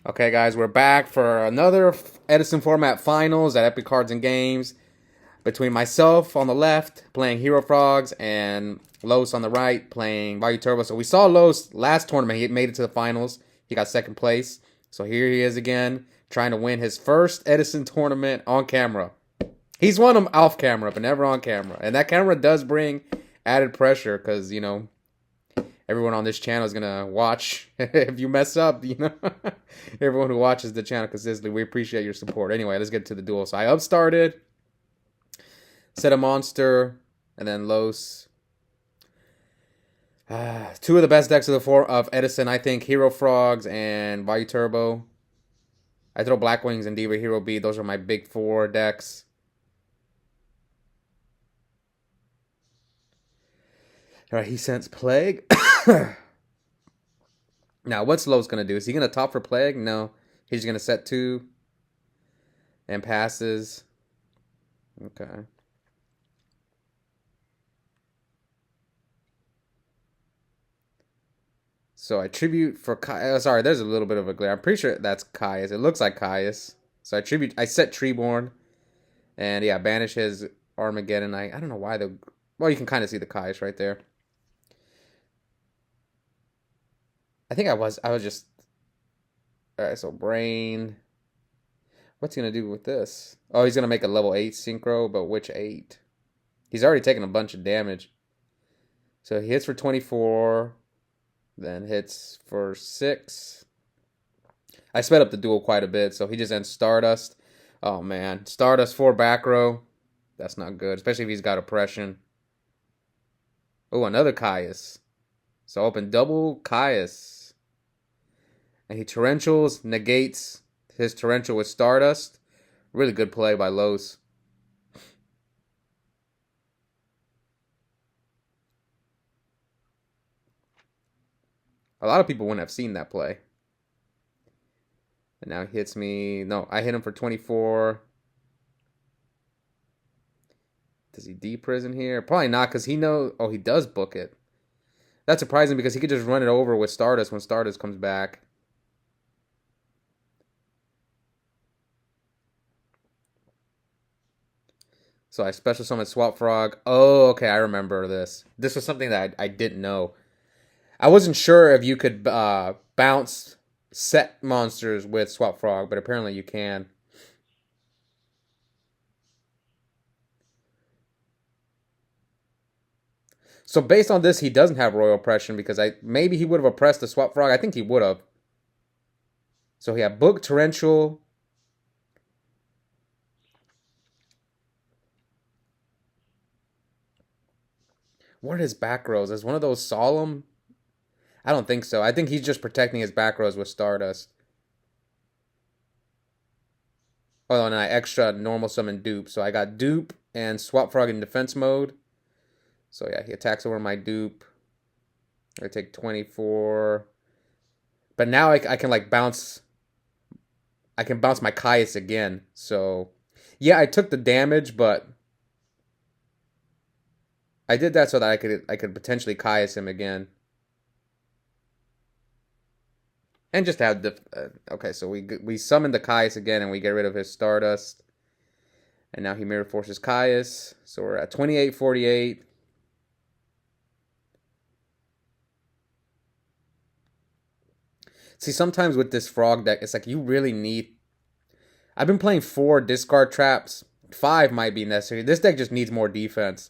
Okay, guys, we're back for another Edison format finals at Epik Cards and Games. Between myself on the left playing Hero Frogs and Los on the right playing Vayu Turbo. So we saw Los last tournament. He made it to the finals. He got second place. So here he is again, trying to win his first Edison tournament on camera. He's won them off camera, but never on camera. And that camera does bring added pressure because, you know, everyone on this channel is gonna watch if you mess up, you know. Everyone who watches the channel consistently, we appreciate your support. Anyway, let's get to the duel. So I upstarted, set a monster, and then Los. Two of the best decks of Edison, I think, Hero Frogs and Vayu Turbo. I throw Black Wings and Diva Hero B. Those are my big four decks. Alright, he sends Plague. Now, what's Los going to do? Is he going to top for Plague? No. He's going to set 2 and passes. Okay. So I tribute for Caius. Sorry, there's a little bit of a glare. I'm pretty sure that's Caius. It looks like Caius. So I set Treeborn. And yeah, banish his Armageddon. I don't know why well, you can kind of see the Caius right there. I think I was just... Alright, so Brain. What's he going to do with this? Oh, he's going to make a level 8 Synchro, but which 8? He's already taken a bunch of damage. So he hits for 24, then hits for 6. I sped up the duel quite a bit, so he just ends Stardust. Oh, man. Stardust 4 back row. That's not good, especially if he's got Oppression. Oh, another Caius. So open double Caius. And he Torrentials, negates his Torrential with Stardust. Really good play by Los. A lot of people wouldn't have seen that play. And now he hits me. No, I hit him for 24. Does he de-prison here? Probably not, because he knows... Oh, he does book it. That's surprising because he could just run it over with Stardust when Stardust comes back. So I special summon Swap Frog. Oh, okay, I remember this. This was something that I didn't know. I wasn't sure if you could bounce set monsters with Swap Frog, but apparently you can. So based on this, he doesn't have Royal Oppression because maybe he would have oppressed the Swap Frog. I think he would have. So he had Book, Torrential. What are his back rows? Is one of those Solemn? I don't think so. I think he's just protecting his back rows with Stardust. Oh, and I extra normal summon Dupe. So I got Dupe and Swap Frog in defense mode. So yeah, he attacks over my Dupe. I take 24. But now I can like bounce. I can bounce my Caius again. So yeah, I took the damage, but I did that so that I could potentially Caius him again. And just have the... okay, so we summon the Caius again and we get rid of his Stardust. And now he Mirror Forces Caius. So we're at 28-48. See, sometimes with this Frog deck, it's like you really need... I've been playing 4 discard traps. 5 might be necessary. This deck just needs more defense.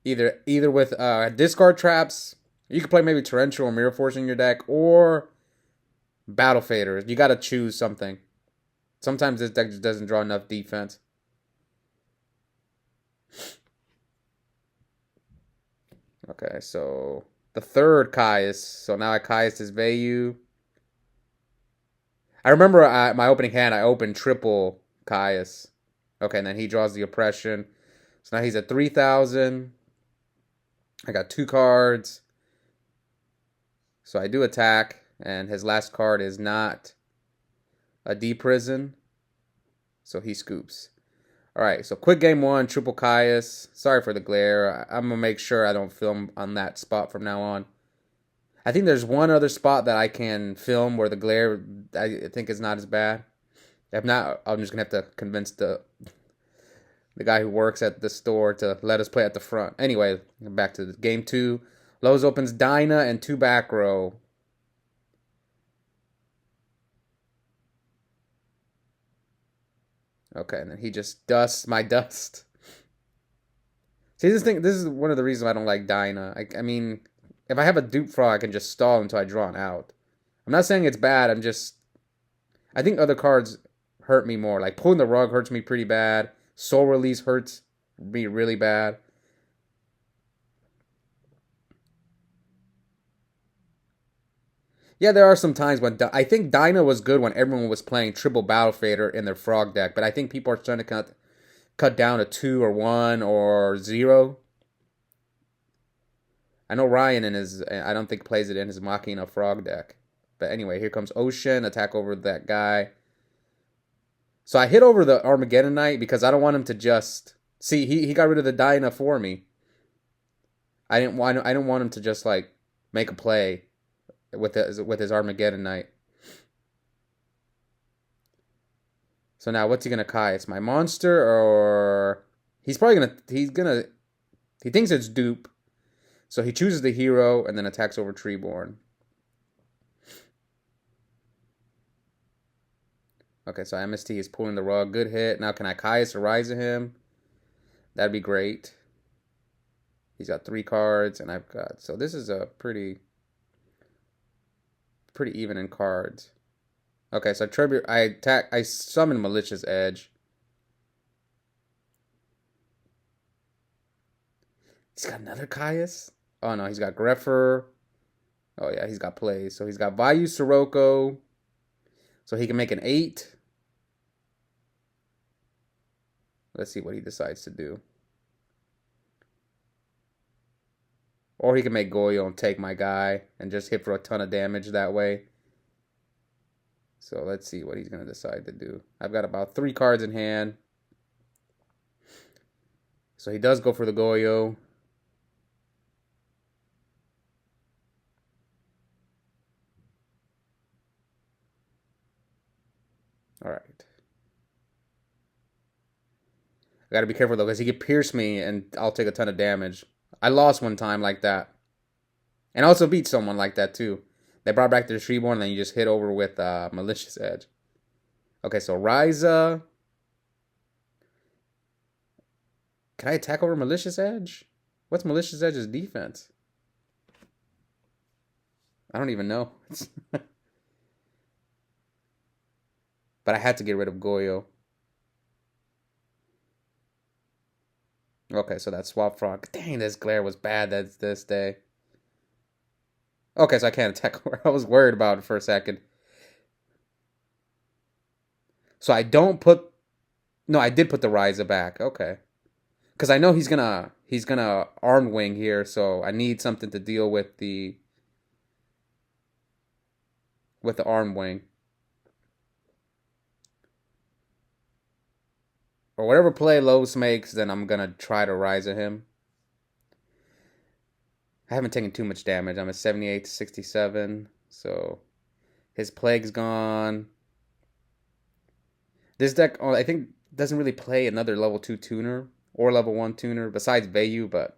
Either with discard traps, you could play maybe Torrential or Mirror Force in your deck, or Battle Faders. You got to choose something. Sometimes this deck just doesn't draw enough defense. Okay, so the third Caius. So now I Caius his Vayu. I remember my opening hand, I opened triple Caius. Okay, and then he draws the Oppression. So now he's at 3,000. I got 2 cards. So I do attack, and his last card is not a de-prison. So he scoops. Alright, so quick game 1, triple Caius. Sorry for the glare. I'm going to make sure I don't film on that spot from now on. I think there's one other spot that I can film where the glare I think is not as bad. If not, I'm just gonna have to convince the guy who works at the store to let us play at the front. Anyway, back to game two. Lowe's opens Dinah and two back row. Okay, and then he just dusts my dust. See, this is one of the reasons I don't like Dinah. I mean, if I have a dupe frog, I can just stall until I draw it out. I'm not saying it's bad. I think other cards hurt me more. Like pulling the rug hurts me pretty bad. Soul release hurts me really bad. Yeah, there are some times when I think Dinah was good when everyone was playing triple battle fader in their frog deck, but I think people are starting to cut down to two or one or zero. I know Ryan I don't think plays it in his Machina frog deck. But anyway, here comes Ocean, attack over that guy. So I hit over the Armageddon Knight because I don't want him to just see. He got rid of the Dinah for me. I don't want him to just like make a play with his Armageddon Knight. So now what's he gonna Kai? It's my monster, or he thinks it's dupe. So he chooses the hero and then attacks over Treeborn. Okay, so MST is pulling the rug. Good hit. Now can I Caius or Rise him? That'd be great. He's got 3 cards, and I've got... So this is a pretty even in cards. Okay, so I summon Malicious Edge. He's got another Caius? Oh no, he's got Greffer. Oh yeah, he's got plays. So he's got Vayu Sirocco. So he can make an 8. Let's see what he decides to do. Or he can make Goyo and take my guy and just hit for a ton of damage that way. So let's see what he's going to decide to do. I've got about 3 cards in hand. So he does go for the Goyo. All right. I got to be careful though because he could pierce me and I'll take a ton of damage. I lost one time like that. And also beat someone like that too. They brought back the Treeborn and then you just hit over with Malicious Edge. Okay, so Ryza. Can I attack over Malicious Edge? What's Malicious Edge's defense? I don't even know. But I had to get rid of Goyo. Okay, so that Swap Frog. Dang, this glare was bad this day. Okay, so I can't attack her. I was worried about it for a second. So I don't put... No, I did put the Ryza back. Okay. Because I know he's gonna Arm Wing here, so I need something to deal with the Arm Wing. Or whatever play Lowe's makes, then I'm gonna try to Ryza him. I haven't taken too much damage. I'm at 78 to 67. So his Plague's gone. This deck, I think, doesn't really play another level 2 tuner or level 1 tuner besides Vayu, but...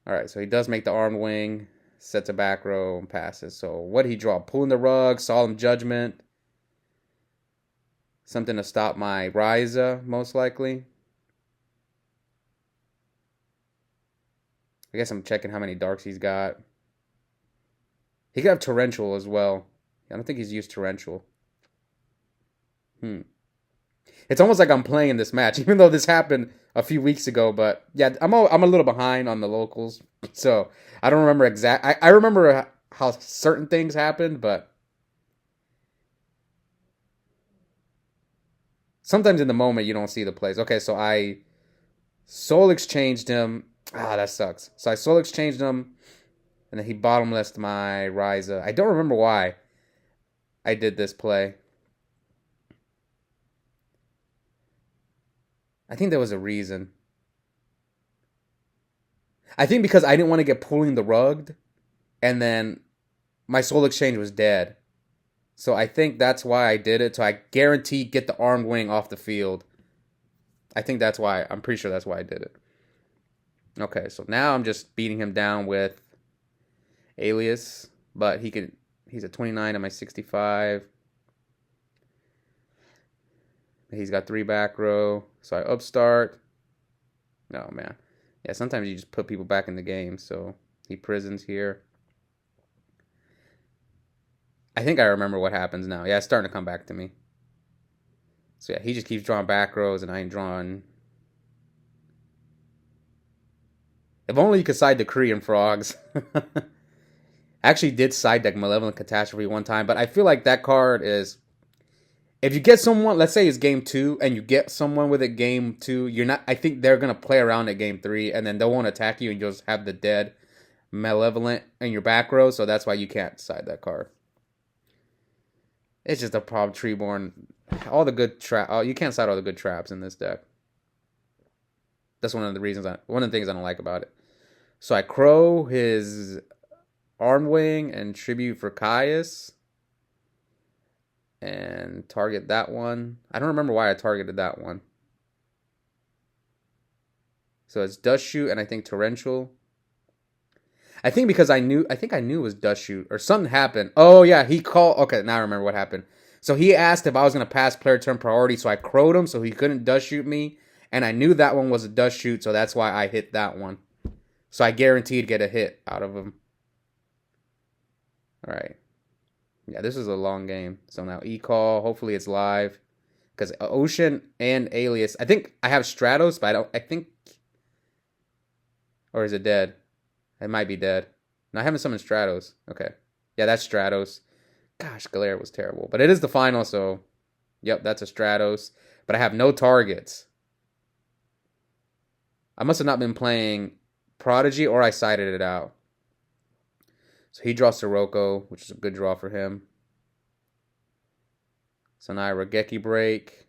Alright, so he does make the Armed Wing, sets a back row, and passes. So what did he draw? Pulling the Rug, Solemn Judgment. Something to stop my Ryza, most likely. I guess I'm checking how many darks he's got. He could have Torrential as well. I don't think he's used Torrential. It's almost like I'm playing in this match, even though this happened a few weeks ago. But yeah, I'm a little behind on the locals, so I don't remember I remember how certain things happened, but sometimes in the moment you don't see the plays. Okay, so I Soul Exchanged him. Ah, that sucks. So I Soul Exchanged him, and then he bottomlessed my Ryza. I don't remember why I did this play. I think there was a reason. I think because I didn't want to get pulling the rug, and then my soul exchange was dead. So I think that's why I did it. So I guarantee get the armed wing off the field. I think that's why. I'm pretty sure that's why I did it. Okay, so now I'm just beating him down with Alias, but he's a 29 on my 65. He's got 3 back row. So I upstart. No, man. Yeah, sometimes you just put people back in the game. So he prisons here. I think I remember what happens now. Yeah, it's starting to come back to me. So yeah, he just keeps drawing back rows and I ain't drawing. If only you could side the Korean frogs. I actually did side deck Malevolent Catastrophe one time, but I feel like that card is, if you get someone, let's say it's game 2, and you get someone with it game 2, you're not. I think they're gonna play around at game 3, and then they won't attack you, and you'll just have the dead Malevolent in your back row. So that's why you can't side that card. It's just a problem. Treeborn, all the good trap. Oh, you can't side all the good traps in this deck. That's one of the reasons. One of the things I don't like about it. So I crow his Arm Wing and tribute for Caius. And target that one. I don't remember why I targeted that one. So it's Dust Shoot and I think Torrential. I think because I knew it was Dust Shoot or something happened. Oh yeah, he called. Okay, now I remember what happened. So he asked if I was going to pass player turn priority, so I crowed him so he couldn't Dust Shoot me. And I knew that one was a Dust Shoot, so that's why I hit that one. So I guaranteed get a hit out of him. All right. Yeah, this is a long game. So now E-Call. Hopefully it's live. Because Ocean and Alias. I think I have Stratos, but I think... Or is it dead? It might be dead. No, I haven't summoned Stratos. Okay. Yeah, that's Stratos. Gosh, Galera was terrible. But it is the final, so... Yep, that's a Stratos. But I have no targets. I must have not been playing Prodigy, or I sided it out. So he draws Sirocco, which is a good draw for him. So now I Regeki break.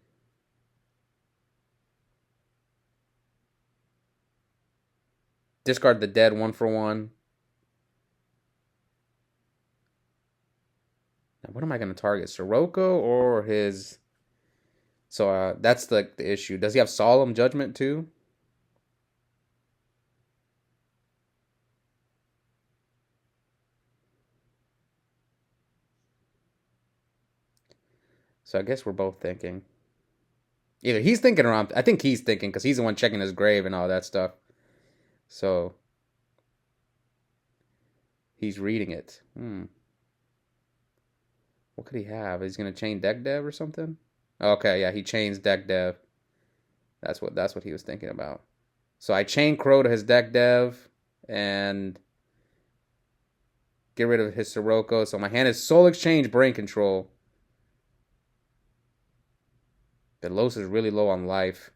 Discard the dead 1-for-1. Now what am I going to target? Sirocco or his... So that's the issue. Does he have Solemn Judgment too? So I guess we're both thinking. Either he's thinking or I think he's thinking because he's the one checking his grave and all that stuff. So he's reading it. What could he have? He's gonna chain deck dev or something? Okay, yeah, he chains deck dev. That's what he was thinking about. So I chain Crow to his deck dev and get rid of his Sirocco. So my hand is Soul Exchange, Brain Control. The Los is really low on life.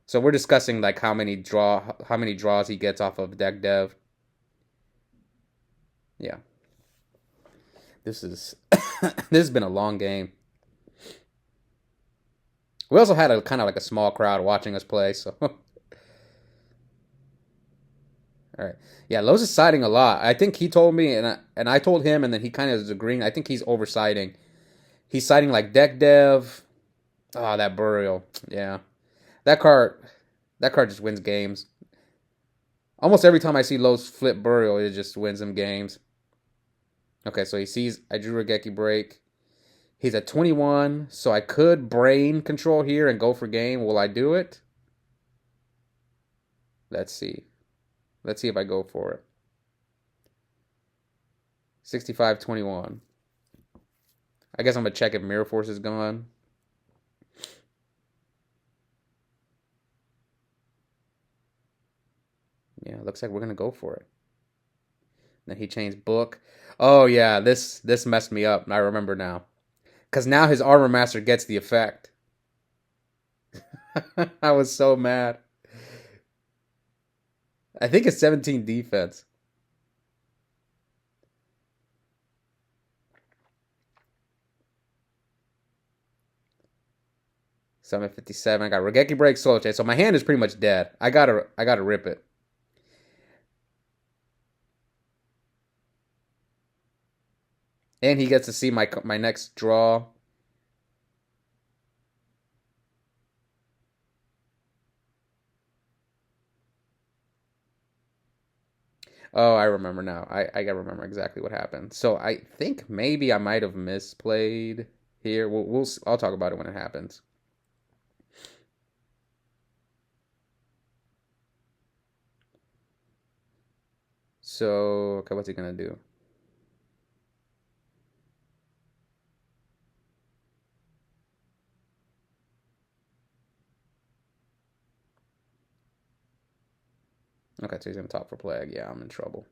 So we're discussing like how many draws he gets off of deck dev. Yeah. This has been a long game. We also had a kind of like a small crowd watching us play, so all right. Yeah, Los is siding a lot. I think he told me and I told him and then he kind of is agreeing. I think he's oversiding. He's siding like deck dev. Oh, that Burial. Yeah. That card just wins games. Almost every time I see Los flip Burial, it just wins him games. Okay, so he sees I drew Regeki break. He's at 21, so I could brain control here and go for game. Will I do it? Let's see. Let's see if I go for it. 65-21. I guess I'm going to check if Mirror Force is gone. Yeah, looks like we're going to go for it. Then he changed book. Oh, yeah, this messed me up. I remember now. Because now his Armor Master gets the effect. I was so mad. I think it's 17 defense. So I'm at 57. I got Regeki Break, Soul Chase. So my hand is pretty much dead. I gotta rip it. And he gets to see my next draw. Oh, I remember now. I gotta remember exactly what happened. So I think maybe I might have misplayed here. I'll talk about it when it happens. So, okay, what's he gonna do? Okay, so he's gonna top for Plague. Yeah, I'm in trouble.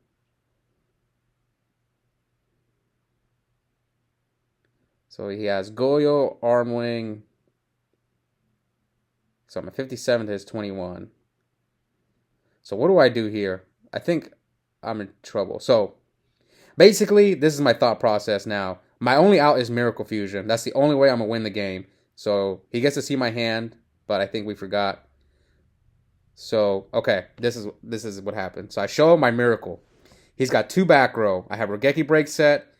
So he has Goyo, Armwing. So I'm at 57 to his 21. So what do I do here? I think I'm in trouble. So basically, this is my thought process now. My only out is Miracle Fusion. That's the only way I'm gonna win the game. So he gets to see my hand, but I think we forgot. So okay, this is what happened. So I show him my Miracle. He's got 2 back row. I have Regeki Break set.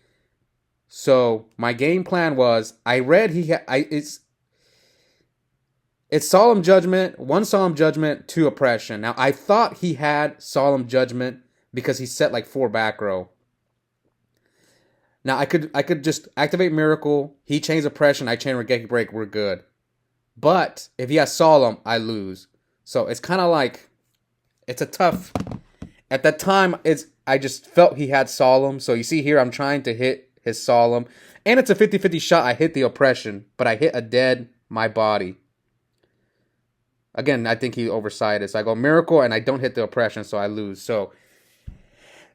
So my game plan was I read it's Solemn Judgment, 1 Solemn Judgment, 2 Oppression. Now I thought he had Solemn Judgment because he set like 4 back row. Now I could just activate Miracle, he chains Oppression, I chain Regeki Break, we're good. But if he has Solemn, I lose. So it's kind of like it's a tough. At that time, I just felt he had Solemn. So you see here, I'm trying to hit his Solemn. And it's a 50-50 shot. I hit the Oppression, but I hit a dead my body. Again, I think he oversighted. So I go Miracle, and I don't hit the Oppression, so I lose. So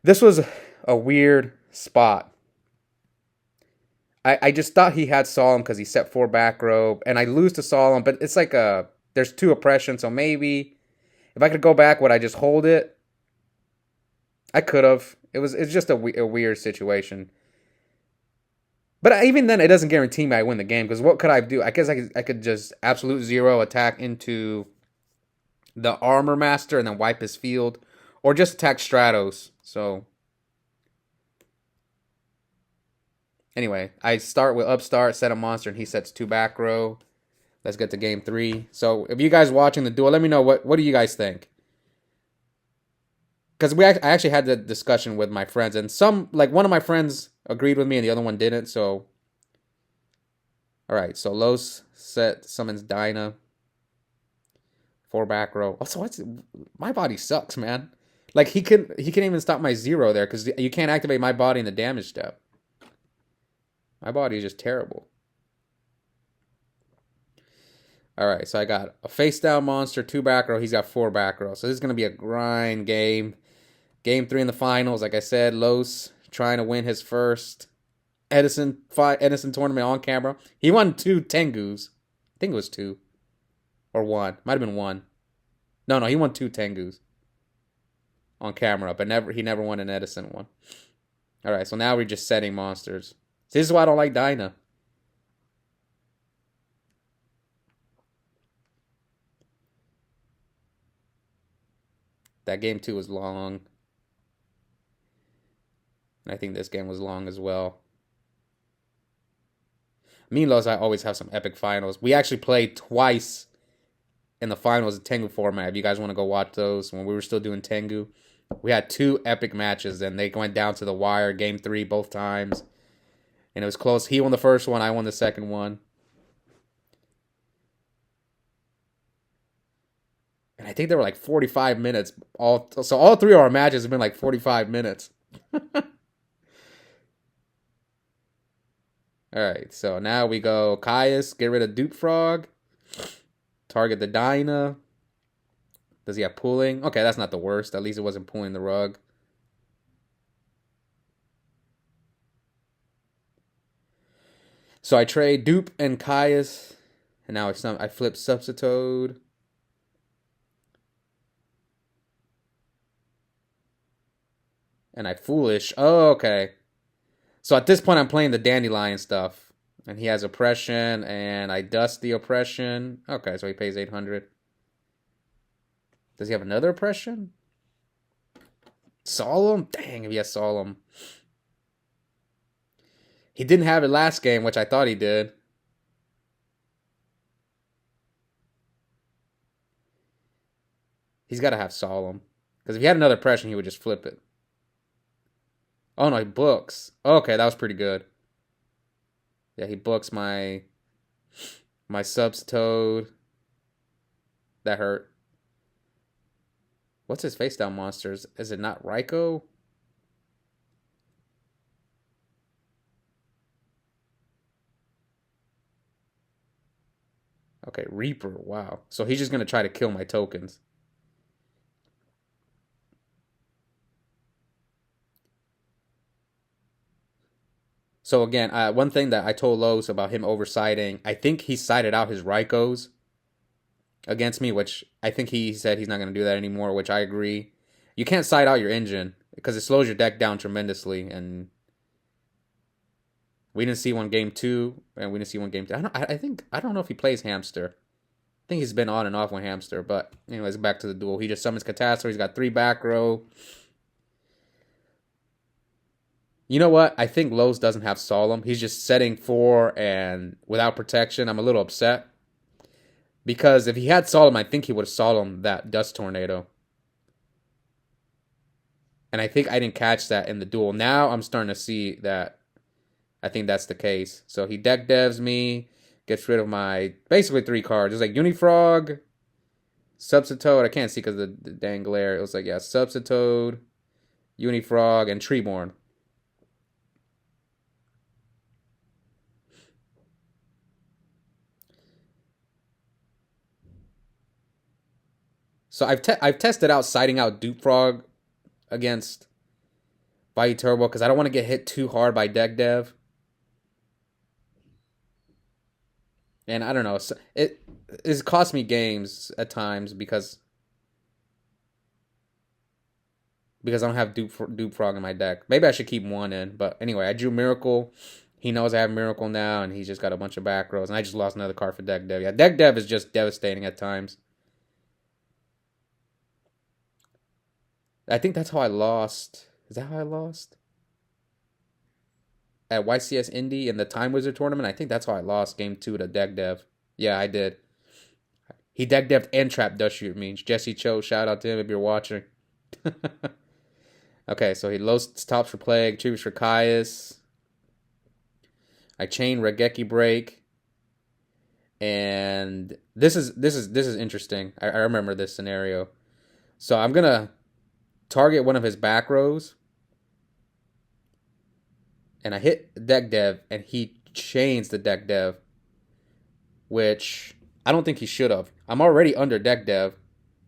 this was a weird spot. I just thought he had Solemn because he set 4 back row, and I lose to Solemn, but it's like there's 2 Oppression, so maybe if I could go back, would I just hold it? I could have. It's just a weird situation. But even then, it doesn't guarantee me I win the game, because what could I do? I guess I could just absolute 0 attack into the Armor Master and then wipe his field, or just attack Stratos. So anyway, I start with Upstart, set a monster, and he sets 2 back row. Let's get to game 3. So if you guys watching the duel, let me know what do you guys think? Because I actually had the discussion with my friends, and one of my friends agreed with me and the other one didn't. So all right, so Los summons Dinah. 4 back row. Also, my body sucks, man. Like he can even stop my 0 there, because you can't activate my body in the damage step. My body is just terrible. All right, so I got a face down monster, 2 back row. He's got 4 back row. So this is gonna be a grind game. Game 3 in the finals. Like I said, Los trying to win his first Edison tournament on camera. He won 2 Tengus. I think it was 2 or 1. Might have been 1. No, he won 2 Tengus on camera, but he never won an Edison one. All right, so now we're just setting monsters. This is why I don't like Dinah. That game 2 was long. And I think this game was long as well. Me and Los, I always have some epic finals. We actually played twice in the finals of Tengu format. If you guys want to go watch those, when we were still doing Tengu, we had 2 epic matches, and they went down to the wire. Game 3 both times, and it was close. He won the first one, I won the second one. And I think they were like 45 minutes. So all 3 of our matches have been like 45 minutes. Alright, so now we go Caius, get rid of Dupe Frog. Target the Dinah. Does he have pulling? Okay, that's not the worst. At least it wasn't pulling the rug. So I trade Dupe and Caius. And now I flip Substitute. And I Foolish. Oh, okay. So at this point, I'm playing the Dandelion stuff. And he has oppression, and I dust the oppression. Okay, so he pays 800. Does he have another oppression? Solemn? Dang, if he has Solemn. He didn't have it last game, which I thought he did. He's got to have Solemn. Because if he had another oppression, he would just flip it. Oh, no, he books. Okay, that was pretty good. Yeah, he books my Substitoad. That hurt. What's his face down monsters? Is it not Raikou? Okay, Reaper. Wow. So he's just going to try to kill my tokens. So again, one thing that I told Lowe's about him oversighting, I think he sighted out his Raikous against me, which I think he said he's not going to do that anymore, which I agree. You can't sight out your engine because it slows your deck down tremendously, and we didn't see one game 2, and we didn't see one game 3. I don't know if he plays Hamster. I think he's been on and off with Hamster, but anyways, back to the duel. He just summons Catastrophe. He's got 3 back row. You know what? I think Lowe's doesn't have Solemn. He's just setting 4 and without protection. I'm a little upset. Because if he had Solemn, I think he would have Solemn that Dust Tornado. And I think I didn't catch that in the duel. Now I'm starting to see that I think that's the case. So he deck devs me, gets rid of my basically 3 cards. It's like Unifrog, Substitoad. I can't see because of the dang glare. It was like, yeah, Substitoad, Unifrog, and Treeborn. So I've tested out sighting out Dupe Frog against Vayu Turbo because I don't want to get hit too hard by deck dev. And I don't know, it's cost me games at times because I don't have Dupe Frog in my deck. Maybe I should keep 1 in, but anyway, I drew Miracle. He knows I have Miracle now, and he's just got a bunch of back rows, and I just lost another card for deck dev. Yeah, deck dev is just devastating at times. I think that's how I lost. Is that how I lost? At YCS Indy in the Time Wizard tournament, I think that's how I lost game 2 to deck dev. Yeah, I did. He deck dev'd and trap Dust Shoot me. Jesse Cho, shout out to him if you're watching. Okay, so he low stops for Plague, tributes for Caius. I chain Regeki Break. And this is interesting. I remember this scenario. So I'm gonna target one of his back rows. And I hit deck dev, and he chains the deck dev, which I don't think he should have. I'm already under deck dev.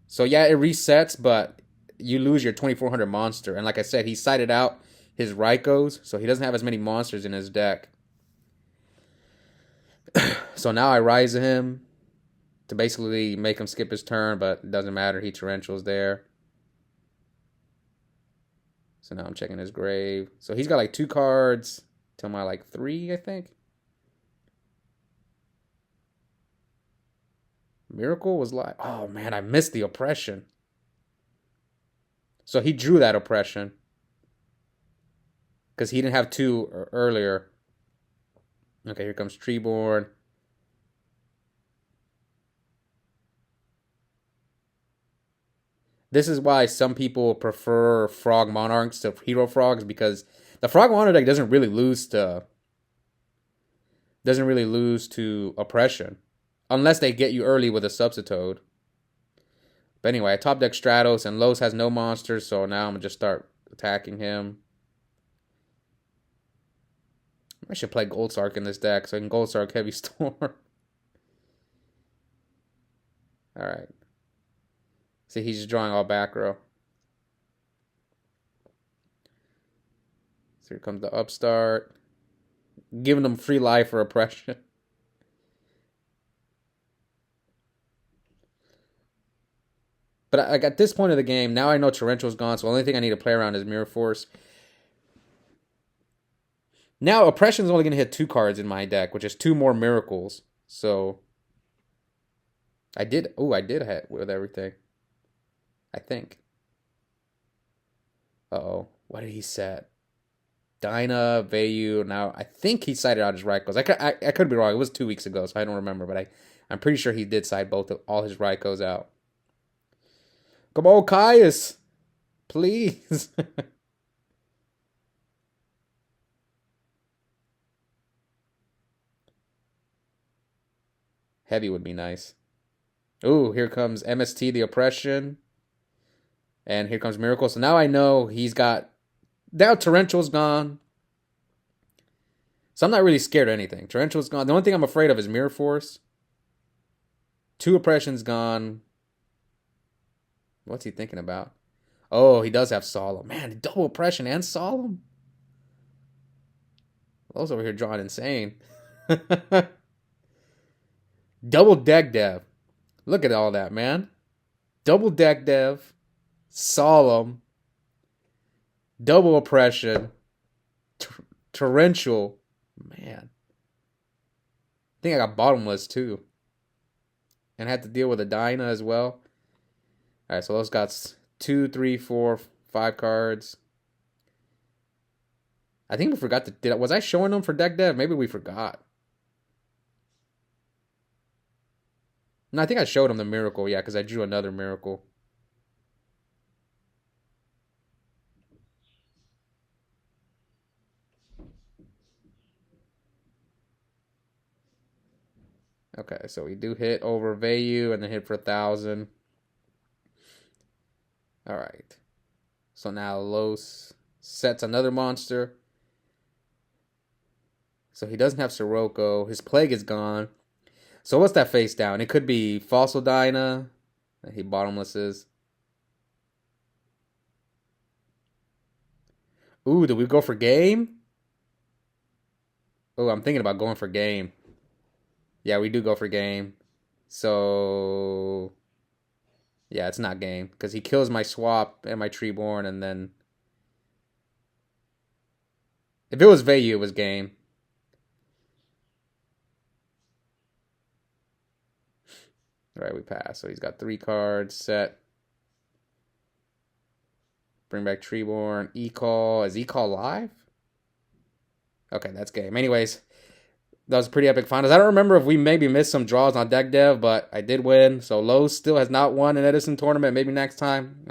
So yeah, it resets, but you lose your 2400 monster. And like I said, he sighted out his Raikous, so he doesn't have as many monsters in his deck. So now I rise him to basically make him skip his turn, but it doesn't matter. He Torrential's there. So now I'm checking his grave. So he's got like 2 cards till my like 3, I think. Miracle was like, oh man, I missed the oppression. So he drew that oppression because he didn't have 2 earlier. Okay, here comes Treeborn. This is why some people prefer Frog Monarchs to Hero Frogs, because the Frog Monarch deck doesn't really lose to oppression unless they get you early with a Substitoad. But anyway, I top deck Stratos, and Lowe's has no monsters, so now I'm gonna just start attacking him. I should play Goldsark in this deck so I can Goldsark Heavy Storm. Alright. See, he's just drawing all back row. So here comes the upstart. Giving them free life for oppression. But at this point of the game, now I know Torrential's gone, so the only thing I need to play around is Mirror Force. Now, Oppression's only going to hit 2 cards in my deck, which is 2 more Miracles. So, I did hit with everything. I think. Uh-oh. What did he set? Dinah, Vayu. Now, I think he sided out his Raikos. I could be wrong. It was 2 weeks ago, so I don't remember. But I'm pretty sure he did side all his Raikos out. Come on, Caius. Please. Heavy would be nice. Ooh, here comes MST, the Oppression. And here comes Miracle. So now I know he's got... Now Torrential's gone. So I'm not really scared of anything. Torrential's gone. The only thing I'm afraid of is Mirror Force. 2 Oppressions gone. What's he thinking about? Oh, he does have Solemn. Man, double Oppression and Solemn? Those over here drawing insane. Double Deck Dev. Look at all that, man. Double Deck Dev. Solemn. Double Oppression. Torrential. Man. I think I got Bottomless too. And I had to deal with a Dinah as well. Alright, so those got 2, 3, 4, 5 cards. I think we forgot to... Was I showing them for Deck Dev? Maybe we forgot. No, I think I showed him the Miracle, yeah, because I drew another Miracle. Okay, so we do hit over Vayu and then hit for 1,000. Alright. So now Los sets another monster. So he doesn't have Sirocco. His Plague is gone. So what's that face down? It could be Fossil Dinah. He bottomlesses. Ooh, did we go for game? Oh, I'm thinking about going for game. Yeah, we do go for game. So... Yeah, it's not game. Because he kills my swap and my Treeborn and then... If it was Vayu, it was game. Alright, we pass. So he's got 3 cards set. Bring back Treeborn. E-Call. Is E-Call live? Okay, that's game. Anyways, that was pretty epic finals. I don't remember if we maybe missed some draws on Deck Dev, but I did win. So Lowe's still has not won an Edison tournament. Maybe next time.